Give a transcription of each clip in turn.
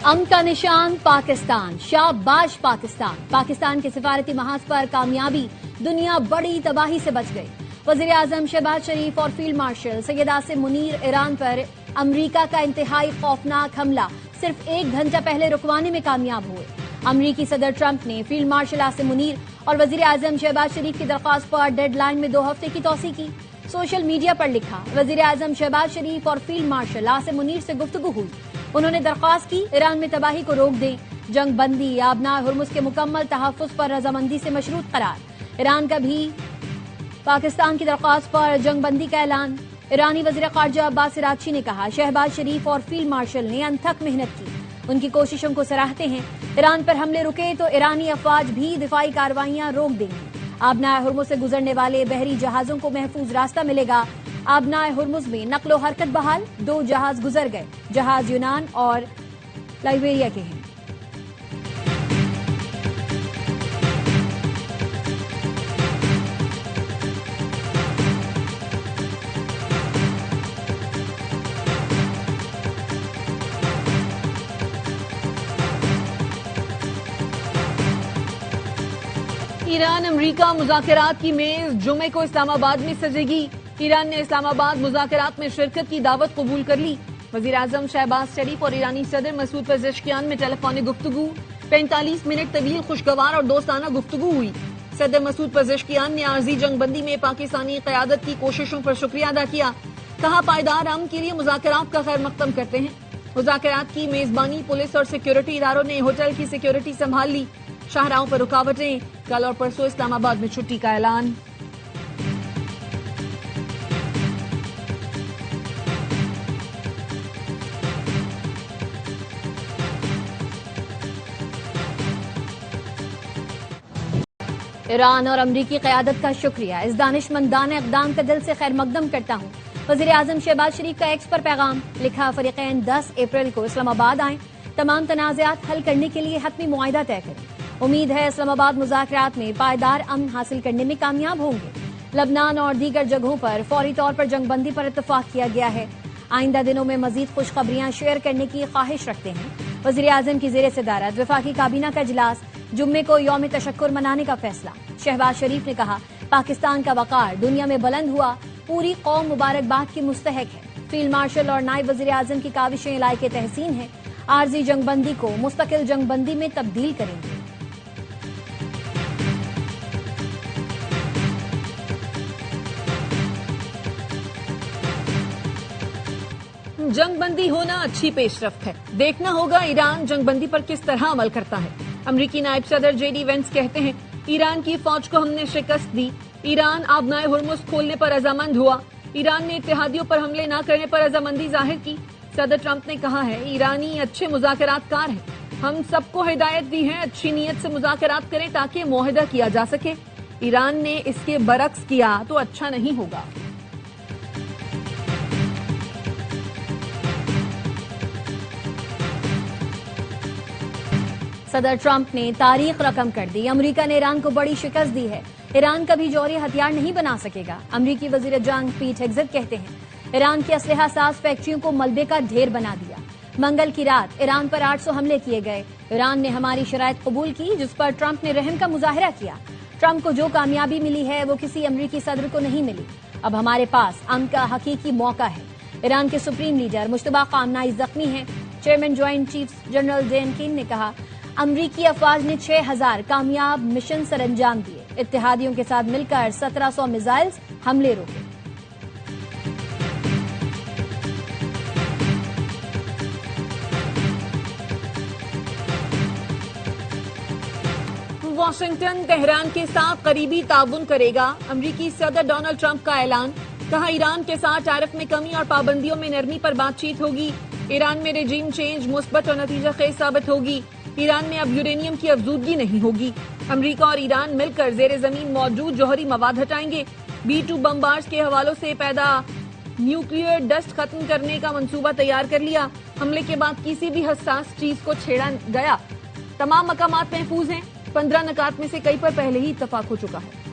امن کا نشان پاکستان، شاباش پاکستان۔ پاکستان کے سفارتی محاذ پر کامیابی، دنیا بڑی تباہی سے بچ گئی۔ وزیر اعظم شہباز شریف اور فیلڈ مارشل سید عاصم منیر ایران پر امریکہ کا انتہائی خوفناک حملہ صرف 1 گھنٹہ پہلے رکوانے میں کامیاب ہوئے۔ امریکی صدر ٹرمپ نے فیلڈ مارشل عاصم منیر اور وزیر اعظم شہباز شریف کی درخواست پر ڈیڈ لائن میں 2 ہفتے کی توسیع کی۔ سوشل میڈیا پر لکھا، وزیر اعظم شہباز شریف اور فیلڈ مارشل عاصم منیر سے گفتگو ہوئی۔ انہوں نے درخواست کی ایران میں تباہی کو روک دیں، جنگ بندی آبنائے ہرمز کے مکمل تحفظ پر رضامندی سے مشروط قرار۔ ایران کا بھی پاکستان کی درخواست پر جنگ بندی کا اعلان۔ ایرانی وزیر خارجہ عباس عراقچی نے کہا، شہباز شریف اور فیلڈ مارشل نے انتھک محنت کی، ان کی کوششوں کو سراہتے ہیں۔ ایران پر حملے رکے تو ایرانی افواج بھی دفاعی کارروائیاں روک دیں گی۔ آبنائے ہرمز سے گزرنے والے بحری جہازوں کو محفوظ راستہ ملے گا۔ آبنائے ہرمز میں نقل و حرکت بحال، 2 جہاز گزر گئے، جہاز یونان اور لائبیریا کے ہیں۔ ایران امریکہ مذاکرات کی میز جمعے کو اسلام آباد میں سجے گی۔ ایران نے اسلام آباد مذاکرات میں شرکت کی دعوت قبول کر لی۔ وزیر اعظم شہباز شریف اور ایرانی صدر مسعود پزشکیان میں ٹیلی فونک گفتگو، 45 منٹ طویل خوشگوار اور دوستانہ گفتگو ہوئی۔ صدر مسعود پزشکیان نے عارضی جنگ بندی میں پاکستانی قیادت کی کوششوں پر شکریہ ادا کیا، کہا پائیدار امن کے لیے مذاکرات کا خیر مقدم کرتے ہیں۔ مذاکرات کی میزبانی پولیس اور سیکیورٹی اداروں نے ہوٹل کی سیکیورٹی سنبھال لی۔ شاہراہوں پر رکاوٹیں، کل اور پرسوں اسلام آباد میں چھٹی کا اعلان۔ ایران اور امریکی قیادت کا شکریہ، اس دانشمندانہ اقدام کا دل سے خیر مقدم کرتا ہوں۔ وزیر اعظم شہباز شریف کا ایکس پر پیغام، لکھا فریقین 10 اپریل کو اسلام آباد آئیں، تمام تنازعات حل کرنے کے لیے حتمی معاہدہ طے کریں۔ امید ہے اسلام آباد مذاکرات میں پائیدار امن حاصل کرنے میں کامیاب ہوں گے۔ لبنان اور دیگر جگہوں پر فوری طور پر جنگ بندی پر اتفاق کیا گیا ہے۔ آئندہ دنوں میں مزید خوشخبریاں شیئر کرنے کی خواہش رکھتے ہیں۔ وزیر اعظم کی زیر صدارت وفاقی کابینہ کا اجلاس، جمعے کو یوم تشکر منانے کا فیصلہ۔ شہباز شریف نے کہا، پاکستان کا وقار دنیا میں بلند ہوا، پوری قوم مبارکباد کی مستحق ہے۔ فیلڈ مارشل اور نائب وزیر اعظم کی کاوشیں لائق تحسین ہیں، عارضی جنگ بندی کو مستقل جنگ بندی میں تبدیل کریں گے۔ جنگ بندی ہونا اچھی پیش رفت ہے، دیکھنا ہوگا ایران جنگ بندی پر کس طرح عمل کرتا ہے۔ امریکی نائب صدر جے ڈی وینس کہتے ہیں، ایران کی فوج کو ہم نے شکست دی، ایران آبنائے ہرمز کھولنے پر رضامند ہوا، ایران نے اتحادیوں پر حملے نہ کرنے پر رضامندی ظاہر کی۔ صدر ٹرمپ نے کہا ہے، ایرانی اچھے مذاکرات کار ہیں، ہم سب کو ہدایت دی ہے اچھی نیت سے مذاکرات کریں تاکہ معاہدہ کیا جا سکے۔ ایران نے اس کے برعکس کیا تو اچھا نہیں ہوگا۔ صدر ٹرمپ نے تاریخ رقم کر دی، امریکہ نے ایران کو بڑی شکست دی ہے، ایران کبھی جوہری ہتھیار نہیں بنا سکے گا۔ امریکی وزیر جنگ پیٹ ہیگزٹ کہتے ہیں، ایران کی اسلحہ ساز فیکٹریوں کو ملبے کا ڈھیر بنا دیا۔ منگل کی رات ایران پر 800 حملے کیے گئے، ایران نے ہماری شرائط قبول کی جس پر ٹرمپ نے رحم کا مظاہرہ کیا۔ ٹرمپ کو جو کامیابی ملی ہے وہ کسی امریکی صدر کو نہیں ملی، اب ہمارے پاس امن کا حقیقی موقع ہے۔ ایران کے سپریم لیڈر مجتبی خامنہئی زخمی ہیں، chairman joint chiefs general Dan Caine نے کہا، امریکی افواج نے 6000 کامیاب مشن سر انجام دیے، اتحادیوں کے ساتھ مل کر 1700 میزائلز حملے روکے۔ واشنگٹن تہران کے ساتھ قریبی تعاون کرے گا، امریکی صدر ڈونلڈ ٹرمپ کا اعلان، کہا ایران کے ساتھ ٹیرف میں کمی اور پابندیوں میں نرمی پر بات چیت ہوگی، ایران میں رجیم چینج مثبت اور نتیجہ خیز ثابت ہوگی، ایران میں اب یورینیم کی افزودگی نہیں ہوگی، امریکہ اور ایران مل کر زیر زمین موجود جوہری مواد ہٹائیں گے، B-2 بمبارز کے حوالوں سے پیدا نیوکلیئر ڈسٹ ختم کرنے کا منصوبہ تیار کر لیا، حملے کے بعد کسی بھی حساس چیز کو چھیڑا گیا، تمام مقامات محفوظ ہیں، 15 نکات میں سے کئی پر پہلے ہی اتفاق ہو چکا ہے۔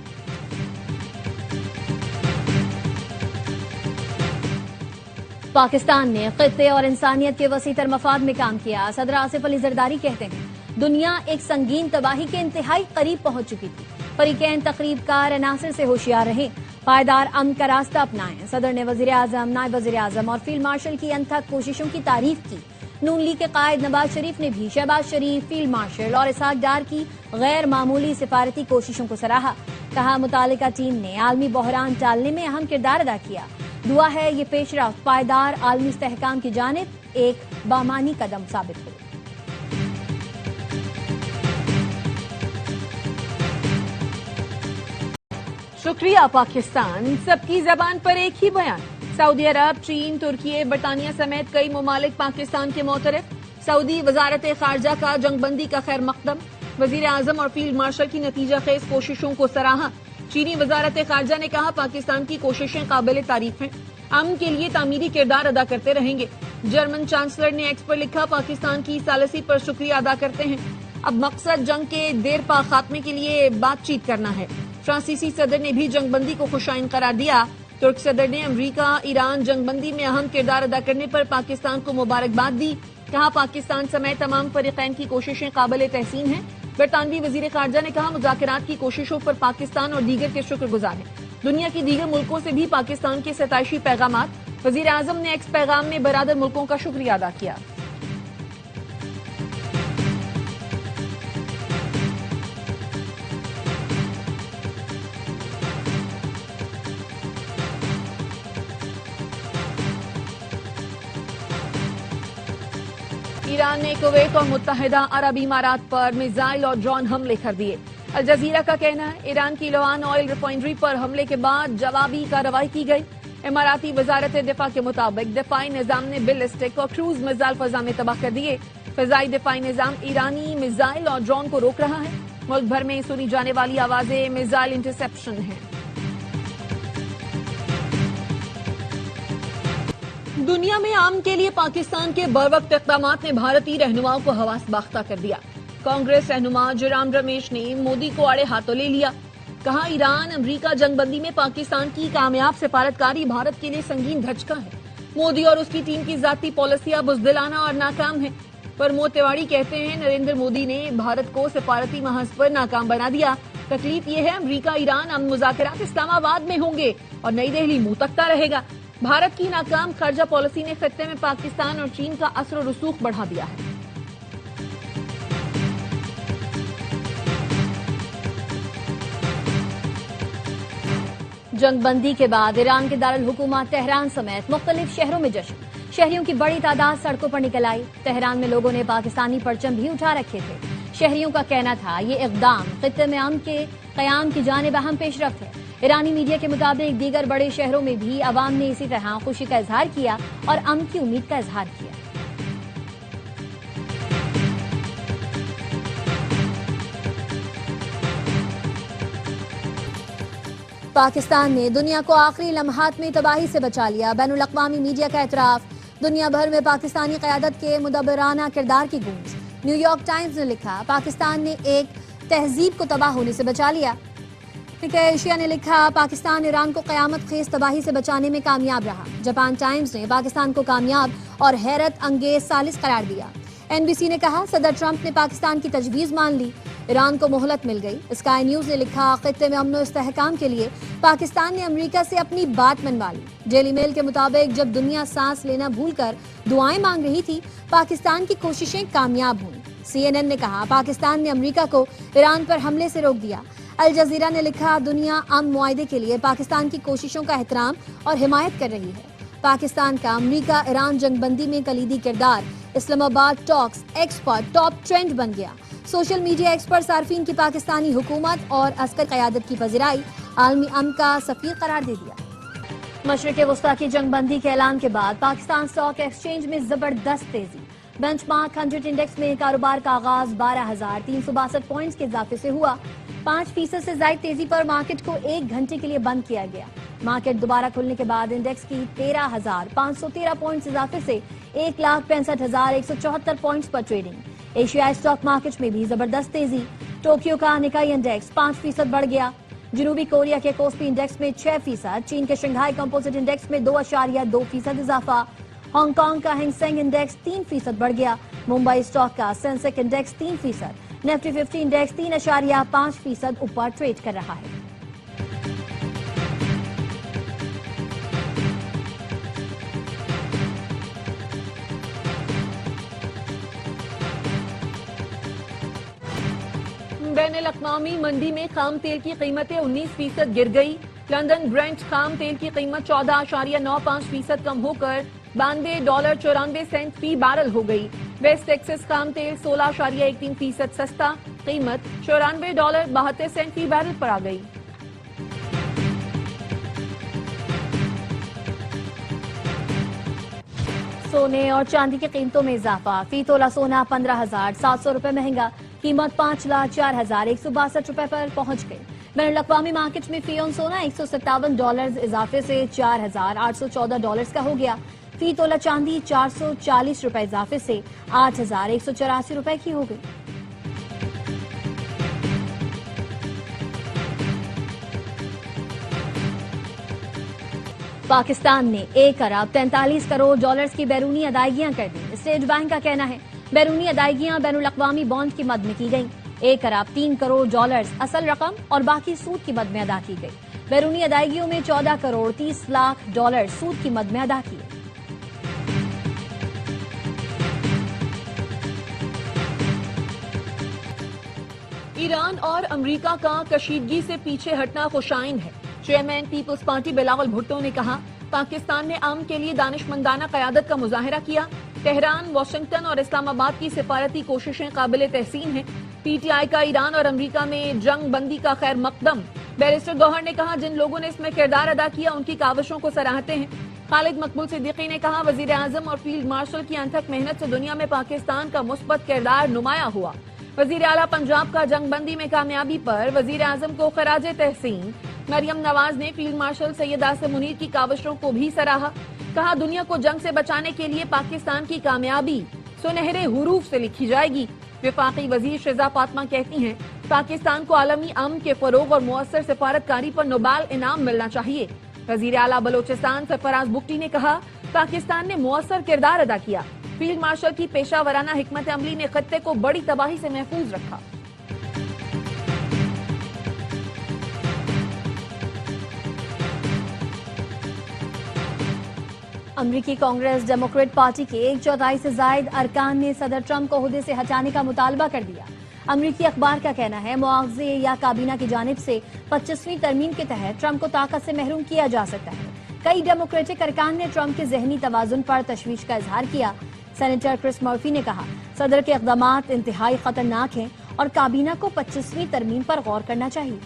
پاکستان نے خطے اور انسانیت کے وسیع تر مفاد میں کام کیا. صدر آصف علی زرداری کہتے ہیں دنیا ایک سنگین تباہی کے انتہائی قریب پہنچ چکی تھی. فریقین تقریب کار عناصر سے ہوشیار رہیں, پائیدار امن کا راستہ اپنائیں. صدر نے وزیر اعظم, نائب وزیر اعظم اور فیلڈ مارشل کی انتھک کوششوں کی تعریف کی. نون لیگ کے قائد نواز شریف نے بھی شہباز شریف, فیلڈ مارشل اور اسحاق ڈار کی غیر معمولی سفارتی کوششوں کو سراہا. کہا متعلقہ ٹیم نے عالمی بحران ٹالنے میں اہم کردار ادا کیا. دعا ہے یہ پیش رفت پائیدار عالمی استحکام کی جانب ایک بامانی قدم ثابت ہو. شکریہ پاکستان. سب کی زبان پر ایک ہی بیان. سعودی عرب, چین, ترکی, برطانیہ سمیت کئی ممالک پاکستان کے معترف. سعودی وزارت خارجہ کا جنگ بندی کا خیر مقدم. وزیر اعظم اور فیلڈ مارشل کی نتیجہ خیز کوششوں کو سراہا. چینی وزارت خارجہ نے کہا پاکستان کی کوششیں قابل تعریف ہیں, امن کے لیے تعمیری کردار ادا کرتے رہیں گے. جرمن چانسلر نے ایکس پر لکھا پاکستان کی ثالثی پر شکریہ ادا کرتے ہیں, اب مقصد جنگ کے دیر پا خاتمے کے لیے بات چیت کرنا ہے. فرانسیسی صدر نے بھی جنگ بندی کو خوشائن قرار دیا. ترک صدر نے امریکہ ایران جنگ بندی میں اہم کردار ادا کرنے پر پاکستان کو مبارکباد دی. کہا پاکستان سمیت تمام فریقین کی کوششیں قابل تحسین ہیں. برطانوی وزیر خارجہ نے کہا مذاکرات کی کوششوں پر پاکستان اور دیگر کے شکر گزار ہیں. دنیا کی دیگر ملکوں سے بھی پاکستان کے ستائشی پیغامات. وزیر اعظم نے ایکس پیغام میں برادر ملکوں کا شکریہ ادا کیا. ایران نے کویت اور متحدہ عرب امارات پر میزائل اور ڈرون حملے کر دیے. الجزیرہ کا کہنا ہے ایران کی لوان آئل ریفائنری پر حملے کے بعد جوابی کارروائی کی گئی. اماراتی وزارت دفاع کے مطابق دفاعی نظام نے بیلسٹک اور کروز میزائل فضا میں تباہ کر دیے. فضائی دفاعی نظام ایرانی میزائل اور ڈرون کو روک رہا ہے. ملک بھر میں سنی جانے والی آوازیں میزائل انٹرسیپشن ہیں. دنیا میں امن کے لیے پاکستان کے بروقت اقدامات نے بھارتی رہنماؤں کو حواس باختہ کر دیا. کانگریس رہنما جرام رمیش نے مودی کو آڑے ہاتھوں لے لیا. کہا ایران امریکہ جنگ بندی میں پاکستان کی کامیاب سفارتکاری بھارت کے لیے سنگین دھچکا ہے. مودی اور اس کی ٹیم کی ذاتی پالیسیاں بزدلانہ اور ناکام ہیں. پرمود تیواری کہتے ہیں نریندر مودی نے بھارت کو سفارتی محاذ پر ناکام بنا دیا. تکلیف یہ ہے امریکہ ایران امن مذاکرات اسلام آباد میں ہوں گے اور نئی دہلی منہ تکتا رہے گا. بھارت کی ناکام خارجہ پالیسی نے خطے میں پاکستان اور چین کا اثر و رسوخ بڑھا دیا ہے. جنگ بندی کے بعد ایران کے دارالحکومت تہران سمیت مختلف شہروں میں جشن. شہریوں کی بڑی تعداد سڑکوں پر نکل آئی. تہران میں لوگوں نے پاکستانی پرچم بھی اٹھا رکھے تھے. شہریوں کا کہنا تھا یہ اقدام خطے میں امن کے قیام کی جانب اہم پیش رفت ہے. ایرانی میڈیا کے مطابق دیگر بڑے شہروں میں بھی عوام نے اسی طرح خوشی کا اظہار کیا اور امن کی امید کا اظہار کیا. پاکستان نے دنیا کو آخری لمحات میں تباہی سے بچا لیا. بین الاقوامی میڈیا کا اعتراف. دنیا بھر میں پاکستانی قیادت کے مدبرانہ کردار کی گونج. نیو یارک ٹائمز نے لکھا پاکستان نے ایک تہذیب کو تباہ ہونے سے بچا لیا. ایشیا نے لکھا پاکستان ایران کو قیامت خیز تباہی سے بچانے میں کامیاب رہا. جاپان ٹائمز نے پاکستان کو کامیاب اور حیرت انگیز ثالث قرار دیا. NBC نے کہا صدر ٹرمپ نے پاکستان کی تجویز مان لی. ایران کو مہلت مل گئی. اسکائی نیوز نے لکھا خطے میں امن و استحکام کے لیے پاکستان نے امریکہ سے اپنی بات منوا لی. ڈیلی میل کے مطابق جب دنیا سانس لینا بھول کر دعائیں مانگ رہی تھی پاکستان کی کوششیں کامیاب ہوئیں. CNN نے کہا پاکستان نے امریکہ کو ایران پر حملے سے روک دیا. الجزیرہ نے لکھا دنیا امن معاہدے کے لیے پاکستان کی کوششوں کا احترام اور حمایت کر رہی ہے. پاکستان کا امریکہ ایران جنگ بندی میں کلیدی کردار. اسلام آباد ٹاکس ایکس پر ٹاپ ٹرینڈ بن گیا. سوشل میڈیا ایکس پر صارفین کی پاکستانی حکومت اور عسکر قیادت کی پذیرائی عالمی امن کا سفیر قرار دے دیا. مشرق وسطیٰ کی جنگ بندی کے اعلان کے بعد پاکستان اسٹاک ایکسچینج میں زبردست تیزی. بینچ مارک 100 انڈیکس میں کاروبار کا آغاز 12,362 پوائنٹس کے اضافے سے ہوا. 5% سے زائد تیزی پر مارکیٹ کو 1 گھنٹے کے لیے بند کیا گیا. مارکیٹ دوبارہ کھلنے کے بعد انڈیکس کی 13,513 پوائنٹس اضافے سے 1,65,174 پوائنٹس پر ٹریڈنگ. ایشیائی اسٹاک مارکیٹ میں بھی زبردست تیزی. ٹوکیو کا نکائی انڈیکس 5% بڑھ گیا. جنوبی کوریا کے کوسپی انڈیکس میں 6%. چین کے شنگھائی کمپوزٹ انڈیکس میں 2.2% اضافہ. ہانگ کانگ کا ہینگ سینگ انڈیکس 3% بڑھ گیا. ممبئی اسٹاک کا سینسیکس انڈیکس 3%. نفٹی 50 انڈیکس 3.5% اوپر ٹریڈ کر رہا ہے. بین الاقوامی منڈی میں خام تیل کی قیمتیں 19% گر گئی. لندن برنٹ خام تیل کی قیمت 14.95% کم ہو کر $92.94 فی بیرل ہو گئی. ویسٹ ٹیکسس خام تیل 16.13% سستا، قیمت $94.72 فی بیرل پر آ گئی. سونے اور چاندی کی قیمتوں میں اضافہ. فی تولہ سونا 15,700 روپے مہنگا، قیمت 5,04,162 روپے پر پہنچ گئی. بین الاقوامی مارکیٹ میں فی اون سونا $157 اضافے سے $4,814 کا ہو گیا. فی تولہ چاندی 440 روپے اضافے سے 8,184 روپے کی ہو گئی. پاکستان نے $1.43 کروڑ کی بیرونی ادائیگیاں کر دی. اسٹیٹ بینک کا کہنا ہے بیرونی ادائیگیاں بین الاقوامی بانڈ کی مد میں کی گئیں. $1.3 کروڑ اصل رقم اور باقی سود کی مد میں ادا کی گئی. بیرونی ادائیگیوں میں $14.30 سود کی مد میں ادا کیے. ایران اور امریکہ کا کشیدگی سے پیچھے ہٹنا خوشائن ہے. Chairman peoples party Bilawal Bhutto نے کہا پاکستان نے امن کے لیے دانشمندانہ قیادت کا مظاہرہ کیا. تہران، واشنگٹن اور اسلام آباد کی سفارتی کوششیں قابل تحسین ہیں. پی ٹی آئی کا ایران اور امریکہ میں جنگ بندی کا خیر مقدم. بیرسٹر گوہر نے کہا جن لوگوں نے اس میں کردار ادا کیا ان کی کاوشوں کو سراہتے ہیں. خالد مقبول صدیقی نے کہا وزیر اعظم اور فیلڈ مارشل کی انتھک محنت سے دنیا میں پاکستان کا مثبت کردار نمایاں ہوا. وزیر اعلیٰ پنجاب کا جنگ بندی میں کامیابی پر وزیر اعظم کو خراج تحسین. مریم نواز نے فیلڈ مارشل سید عاصم منیر کی کاوشوں کو بھی سراہا. کہا دنیا کو جنگ سے بچانے کے لیے پاکستان کی کامیابی سنہرے حروف سے لکھی جائے گی. وفاقی وزیر شہزاد فاطمہ کہتی ہیں پاکستان کو عالمی امن کے فروغ اور مؤثر سفارتکاری پر نوبل انعام ملنا چاہیے. وزیر اعلیٰ بلوچستان سرفراز بگٹی نے کہا پاکستان نے مؤثر کردار ادا کیا. فیلڈ مارشل کی پیشہ ورانہ حکمت عملی نے خطے کو بڑی تباہی سے محفوظ رکھا. امریکی کانگریس ڈیموکریٹ پارٹی کے 1/4 سے زائد ارکان نے صدر ٹرمپ کو عہدے سے ہٹانے کا مطالبہ کر دیا. امریکی اخبار کا کہنا ہے مواخذے یا کابینہ کی جانب سے 25ویں ترمیم کے تحت ٹرمپ کو طاقت سے محروم کیا جا سکتا ہے. کئی ڈیموکریٹک ارکان نے ٹرمپ کے ذہنی توازن پر تشویش کا اظہار کیا. سینیٹر کرس مرفی نے کہا صدر کے اقدامات انتہائی خطرناک ہیں اور کابینہ کو 25ویں ترمیم پر غور کرنا چاہیے.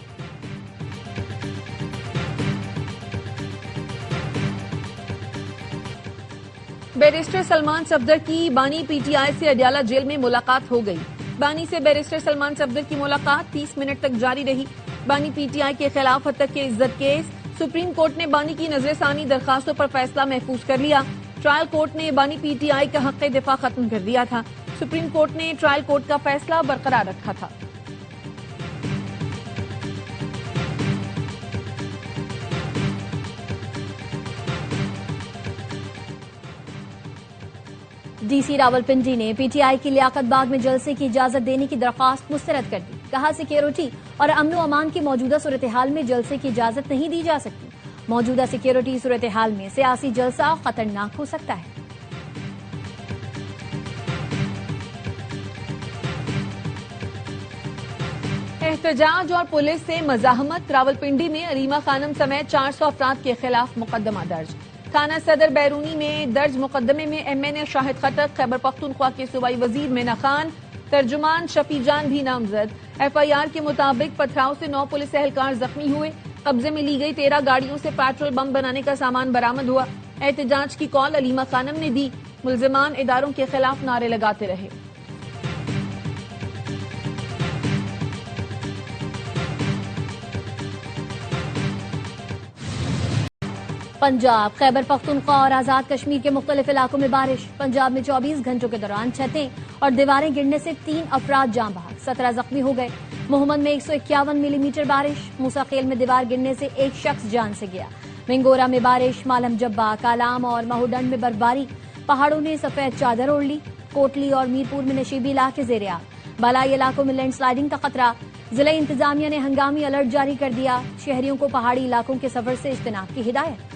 بیرسٹر سلمان صفدر کی بانی پی ٹی آئی سے اڈیالہ جیل میں ملاقات ہو گئی. بانی سے بیرسٹر سلمان صفدر کی ملاقات 30 منٹ تک جاری رہی. بانی پی ٹی آئی کے خلاف ہتک کے عزت کیس. سپریم کورٹ نے بانی کی نظر ثانی درخواستوں پر فیصلہ محفوظ کر لیا. ٹرائل کورٹ نے بانی پی ٹی آئی کا حق دفاع ختم کر دیا تھا. سپریم کورٹ نے ٹرائل کورٹ کا فیصلہ برقرار رکھا تھا. ڈی سی راولپنڈی نے پی ٹی آئی کی لیاقت باغ میں جلسے کی اجازت دینے کی درخواست مسترد کر دی. کہا سیکیورٹی اور امن و امان کی موجودہ صورتحال میں جلسے کی اجازت نہیں دی جا سکتی. موجودہ سیکیورٹی صورتحال میں سیاسی جلسہ خطرناک ہو سکتا ہے. احتجاج اور پولیس سے مزاحمت. راولپنڈی میں علیمہ خانم سمیت 400 افراد کے خلاف مقدمہ درج. تھانہ صدر بیرونی میں درج مقدمے میں ایم این اے شاہد خٹک، خیبر پختونخوا کے صوبائی وزیر مینا خان، ترجمان شفیع جان بھی نامزد. ایف آئی آر کے مطابق پتھراؤ سے 9 پولیس اہلکار زخمی ہوئے. قبضے میں لی گئی 13 گاڑیوں سے پیٹرول بم بنانے کا سامان برآمد ہوا. احتجاج کی کال علیمہ خانم نے دی. ملزمان اداروں کے خلاف نعرے لگاتے رہے. پنجاب، خیبر پختونخوا اور آزاد کشمیر کے مختلف علاقوں میں بارش. پنجاب میں 24 گھنٹوں کے دوران چھتیں اور دیواریں گرنے سے 3 افراد جاں بحق، 17 زخمی ہو گئے. محمد میں 151 ملی میٹر بارش. موسیٰ خیل میں دیوار گرنے سے 1 شخص جان سے گیا. منگورا میں بارش. مالم جبہ، کالام اور مہوڈنڈ میں برفباری. پہاڑوں نے سفید چادر اوڑھ لی. کوٹلی اور میرپور میں نشیبی علاقے زیر آب. بالائی علاقوں میں لینڈ سلائیڈنگ کا خطرہ. ضلع انتظامیہ نے ہنگامی الرٹ جاری کر دیا. شہریوں کو پہاڑی علاقوں کے سفر سے اجتناب کی ہدایت.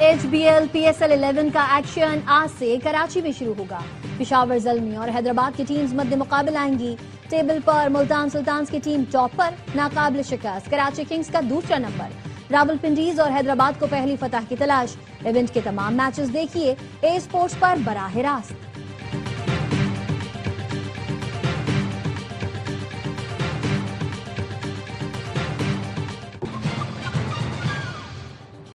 HBL PSL 11 کا ایکشن آج سے کراچی میں شروع ہوگا. پشاور زلمی اور حیدرآباد کی ٹیمز مد مقابل آئیں گی. ٹیبل پر ملتان سلطانز کی ٹیم ٹاپ پر, ناقابل شکست کراچی کنگز کا دوسرا نمبر. راولپنڈیز اور حیدرآباد کو پہلی فتح کی تلاش. ایونٹ کے تمام میچز دیکھیے اے اسپورٹس پر براہ راست.